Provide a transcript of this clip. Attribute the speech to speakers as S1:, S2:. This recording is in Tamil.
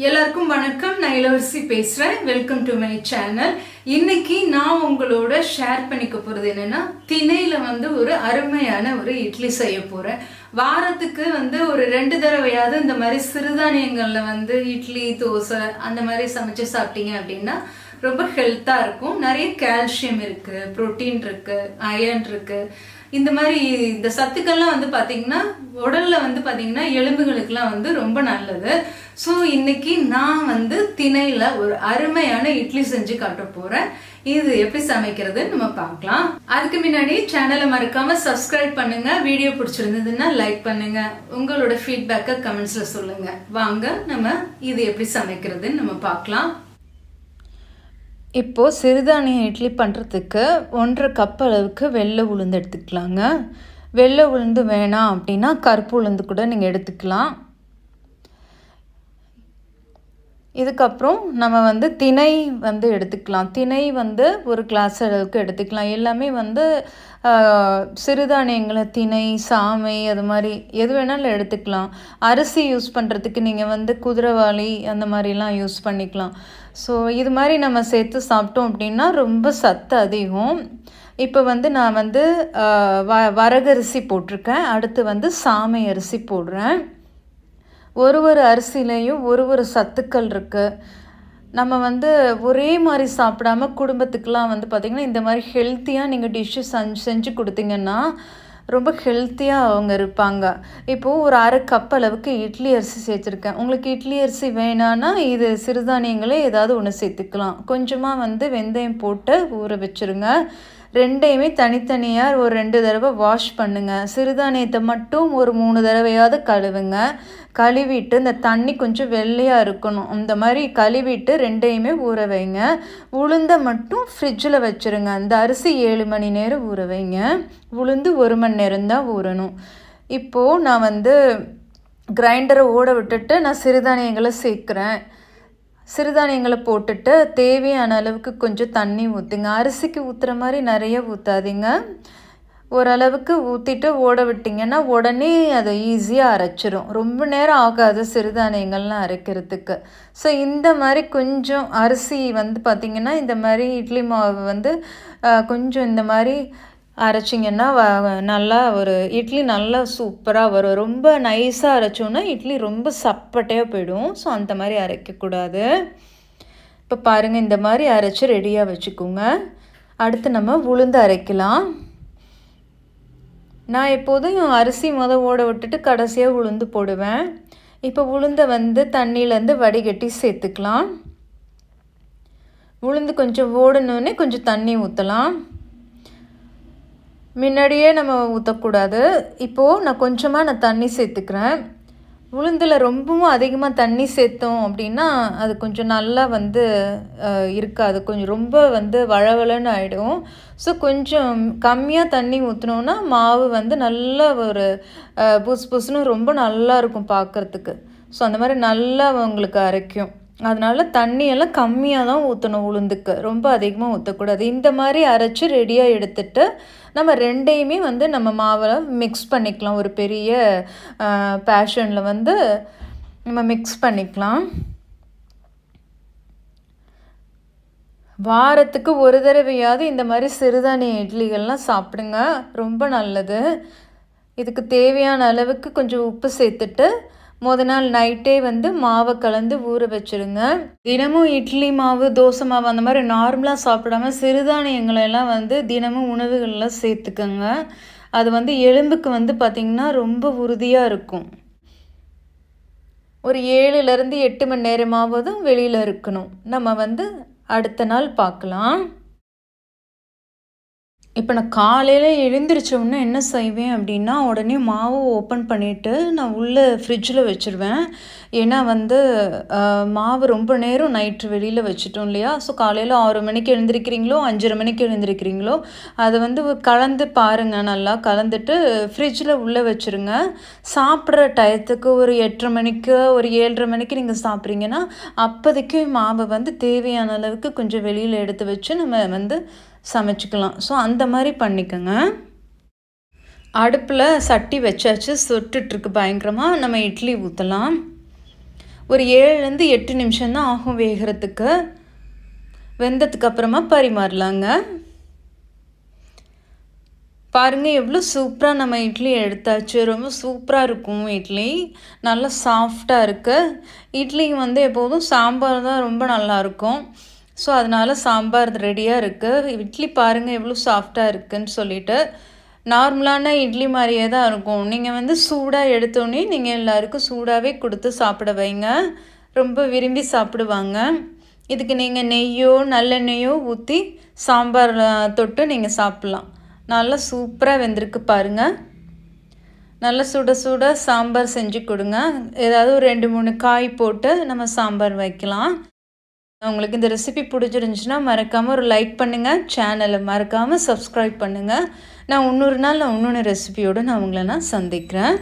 S1: எல்லாருக்கும் வணக்கம். நான் இளவரசி பேசுறேன். Welcome to my channel. இன்னைக்கு நான் உங்களோட ஷேர் பண்ணிக்க போறது என்னன்னா, திணையில ஒரு அருமையான ஒரு இட்லி செய்ய போறேன். வாரத்துக்கு ஒரு 2 தடவையாவது இந்த மாதிரி சிறுதானியங்கள்ல இட்லி தோசை அந்த மாதிரி சமைச்சு சாப்பிட்டீங்க அப்படின்னா ரொம்ப ஹெல்த்தா இருக்கும். நிறைய கால்சியம் இருக்கு, புரோட்டீன் இருக்கு, அயர்ன் இருக்கு. இந்த மாதிரி இந்த சத்துக்கள்லாம் பாத்தீங்கன்னா உடல்ல பாத்தீங்கன்னா எலும்புகளுக்குலாம் ரொம்ப நல்லது. ஸோ இன்னைக்கு நான் திணையில ஒரு அருமையான இட்லி செஞ்சு காட்ட போறேன். இது எப்படி சமைக்கிறதுன்னு நம்ம பார்க்கலாம். அதுக்கு முன்னாடி சேனலை மறக்காம சப்ஸ்கிரைப் பண்ணுங்க. வீடியோ பிடிச்சிருந்ததுன்னா லைக் பண்ணுங்க. உங்களோட ஃபீட்பேக்கை கமெண்ட்ஸ்ல சொல்லுங்க. வாங்க நம்ம இது எப்படி சமைக்கிறதுன்னு நம்ம பார்க்கலாம். இப்போது சிறுதானிய இட்லி பண்ணுறதுக்கு 1.5 கப் அளவுக்கு வெள்ளை உளுந்து எடுத்துக்கலாங்க. வெள்ளை உளுந்து வேணாம் அப்படின்னா கருப்பு உளுந்து கூட நீங்கள் எடுத்துக்கலாம். இதுக்கப்புறம் நம்ம திணை எடுத்துக்கலாம். திணை 1 கிளாஸ் அளவுக்கு எடுத்துக்கலாம். எல்லாமே சிறுதானியங்களை திணை, சாமை அது மாதிரி எது வேணாலும் எடுத்துக்கலாம். அரிசி யூஸ் பண்ணுறதுக்கு நீங்கள் குதிரைவாளி அந்த மாதிரிலாம் யூஸ் பண்ணிக்கலாம். ஸோ இது மாதிரி நம்ம சேர்த்து சாப்பிட்டோம் அப்படின்னா ரொம்ப சத்து அதிகம். இப்போ நான் வரகரிசி போட்டிருக்கேன். அடுத்து சாமை அரிசி போடுறேன். ஒரு அரிசிலையும் ஒரு சத்துக்கள் இருக்குது. நம்ம ஒரே மாதிரி சாப்பிடாம குடும்பத்துக்கெலாம் பார்த்திங்கன்னா இந்த மாதிரி ஹெல்த்தியாக நீங்கள் டிஷ்ஷு செஞ்சு கொடுத்தீங்கன்னா ரொம்ப ஹெல்த்தியாக அவங்க இருப்பாங்க. இப்போது ஒரு 1/2 கப் அளவுக்கு இட்லி அரிசி சேர்த்துருக்கேன். உங்களுக்கு இட்லி அரிசி வேணான்னா இது சிறுதானியங்களே ஏதாவது ஒன்று சேர்த்துக்கலாம். கொஞ்சமாக வெந்தயம் போட்டு ஊற வச்சுருங்க. ரெண்டையுமே தனித்தனியாக ஒரு 2 தடவை வாஷ் பண்ணுங்கள். சிறுதானியத்தை மட்டும் ஒரு 3 தடவையாவது கழுவுங்க. கழுவிட்டு இந்த தண்ணி கொஞ்சம் வெள்ளையாக இருக்கணும். இந்த மாதிரி கழுவிட்டு ரெண்டையுமே ஊற வைங்க. உளுந்தை மட்டும் ஃப்ரிட்ஜில் வச்சுருங்க. இந்த அரிசி 7 மணி நேரம் ஊற வைங்க. உளுந்து 1 மணி நேரம் தான் ஊறணும். இப்போது நான் கிரைண்டரை ஓட விட்டுட்டு நான் சிறுதானியங்களை சேர்க்குறேன். சிறுதானியங்களை போட்டுட்டு தேவையான அளவுக்கு கொஞ்சம் தண்ணி ஊற்றுங்க. அரிசிக்கு ஊற்றுற மாதிரி நிறைய ஊற்றாதீங்க. ஓரளவுக்கு ஊற்றிட்டு ஓட விட்டிங்கன்னா உடனே அதை ஈஸியாக அரைச்சிரும். ரொம்ப நேரம் ஆகாது சிறுதானியங்கள்லாம் அரைக்கிறதுக்கு. ஸோ இந்த மாதிரி கொஞ்சம் அரிசி பார்த்திங்கன்னா இந்த மாதிரி இட்லி மாவு கொஞ்சம் இந்த மாதிரி அரைச்சிங்கன்னா நல்லா ஒரு இட்லி நல்லா சூப்பராக வரும். ரொம்ப நைஸாக அரைச்சோன்னா இட்லி ரொம்ப சப்பட்டையாக போயிடும். ஸோ அந்த மாதிரி அரைக்கக்கூடாது. இப்போ பாருங்கள், இந்த மாதிரி அரைச்சி ரெடியாக வச்சுக்கோங்க. அடுத்து நம்ம உளுந்து அரைக்கலாம். நான் எப்போதும் அரிசி ஓட விட்டுட்டு கடைசியாக உளுந்து போடுவேன். இப்போ உளுந்தை தண்ணியிலேருந்து வடிகட்டி சேர்த்துக்கலாம். உளுந்து கொஞ்சம் ஓடணுன்னே கொஞ்சம் தண்ணி ஊற்றலாம். முன்னாடியே நம்ம ஊற்றக்கூடாது. இப்போது நான் கொஞ்சமாக தண்ணி சேர்த்துக்கிறேன். உளுந்தில் ரொம்பவும் அதிகமாக தண்ணி சேர்த்தோம் அப்படின்னா அது கொஞ்சம் நல்லா இருக்காது. கொஞ்சம் ரொம்ப வழவழன்னு ஆகிடும். ஸோ கொஞ்சம் கம்மியாக தண்ணி ஊற்றினோன்னா மாவு நல்லா ஒரு புஸ் புஸ்ன்னு ரொம்ப நல்லா இருக்கும் பார்க்குறதுக்கு. ஸோ அந்த மாதிரி நல்லா உங்களுக்கு அரைக்கும். அதனால் தண்ணியெல்லாம் கம்மியாக தான் ஊற்றணும். உளுந்துக்கு ரொம்ப அதிகமாக ஊற்றக்கூடாது. இந்த மாதிரி அரைச்சி ரெடியாக எடுத்துகிட்டு நம்ம ரெண்டையுமே நம்ம மாவை மிக்ஸ் பண்ணிக்கலாம். ஒரு பெரிய பேஷனில் நம்ம மிக்ஸ் பண்ணிக்கலாம். வாரத்துக்கு ஒரு தடவையாவது இந்த மாதிரி சிறுதானிய இட்லிகள்லாம் சாப்பிடுங்க. ரொம்ப நல்லது. இதுக்கு தேவையான அளவுக்கு கொஞ்சம் உப்பு சேர்த்துட்டு நாள் நைட்டே மாவை கலந்து ஊற வச்சுருங்க. தினமும் இட்லி மாவு, தோசை மாவு அந்த மாதிரி நார்மலாக சாப்பிடாம சிறுதானியங்களெல்லாம் தினமும் உணவுகளில் சேர்த்துக்கங்க. அது எலும்புக்கு பார்த்திங்கன்னா ரொம்ப உறுதியாக இருக்கும். ஒரு 7லேருந்து 8 மணி நேரமாவதும் வெளியில் இருக்கணும். நம்ம அடுத்த நாள் பார்க்கலாம். இப்போ நான் காலையில் எழுந்திரிச்சோடனே என்ன செய்வேன் அப்படின்னா, உடனே மாவு ஓப்பன் பண்ணிவிட்டு நான் உள்ளே ஃப்ரிட்ஜில் வச்சுருவேன். ஏன்னா மாவு ரொம்ப நேரம் நைட்டு வெளியில் வச்சுட்டோம் இல்லையா. ஸோ காலையில் 6 மணிக்கு எழுந்திரிக்கிறீங்களோ 5:30 மணிக்கு எழுந்திரிக்கிறீங்களோ அதை கலந்து பாருங்கள். நல்லா கலந்துட்டு ஃப்ரிட்ஜில் உள்ளே வச்சுருங்க. சாப்பிட்ற டயத்துக்கு ஒரு 8:30 மணிக்கு ஒரு 7:30 மணிக்கு நீங்கள் சாப்பிட்றீங்கன்னா அப்போதைக்கு மாவை தேவையான அளவுக்கு கொஞ்சம் வெளியில் எடுத்து வச்சு நம்ம சமைச்சிக்கலாம். ஸோ அந்த மாதிரி பண்ணிக்கோங்க. அடுப்பில் சட்டி வச்சாச்சு, சுட்டுட்ருக்கு பயங்கரமாக. நம்ம இட்லி ஊற்றலாம். ஒரு 7லேருந்து 8 நிமிஷம் தான் ஆகும் வேகிறதுக்கு. வெந்ததுக்கு அப்புறமா பரிமாறலாங்க. பாருங்கள் எவ்வளோ சூப்பராக நம்ம இட்லி எடுத்தாச்சு. ரொம்ப சூப்பராக இருக்கும் இட்லி. நல்லா சாஃப்டாக இருக்குது. இட்லி வந்து எப்போதும் சாம்பார் தான் ரொம்ப நல்லாயிருக்கும். ஸோ அதனால் சாம்பார் ரெடியாக இருக்குது. இட்லி பாருங்கள் எவ்வளோ சாஃப்டாக இருக்குதுன்னு சொல்லிட்டு. நார்மலான இட்லி மாதிரியே தான் இருக்கும். நீங்கள் வந்து சூடாக எடுத்தோடனே நீங்கள் எல்லாருக்கும் சூடாகவே கொடுத்து சாப்பிட வைங்க. ரொம்ப விரும்பி சாப்பிடுவாங்க. இதுக்கு நீங்கள் நெய்யோ நல்லெண்ணெய்யோ ஊற்றி சாம்பார் தொட்டு நீங்கள் சாப்பிட்லாம். நல்லா சூப்பராக வெந்திருக்கு பாருங்கள். நல்லா சுட சுட சாம்பார் செஞ்சு கொடுங்க. ஏதாவது ஒரு 2-3 காய் போட்டு நம்ம சாம்பார் வைக்கலாம். உங்களுக்கு இந்த ரெசிபி பிடிச்சிருந்துச்சுன்னா மறக்காமல் ஒரு லைக் பண்ணுங்கள். சேனலை மறக்காமல் சப்ஸ்கிரைப் பண்ணுங்கள். நான் இன்னொரு நாள் இன்னொன்று ரெசிபியோடு நான் உங்களை சந்திக்கிறேன்.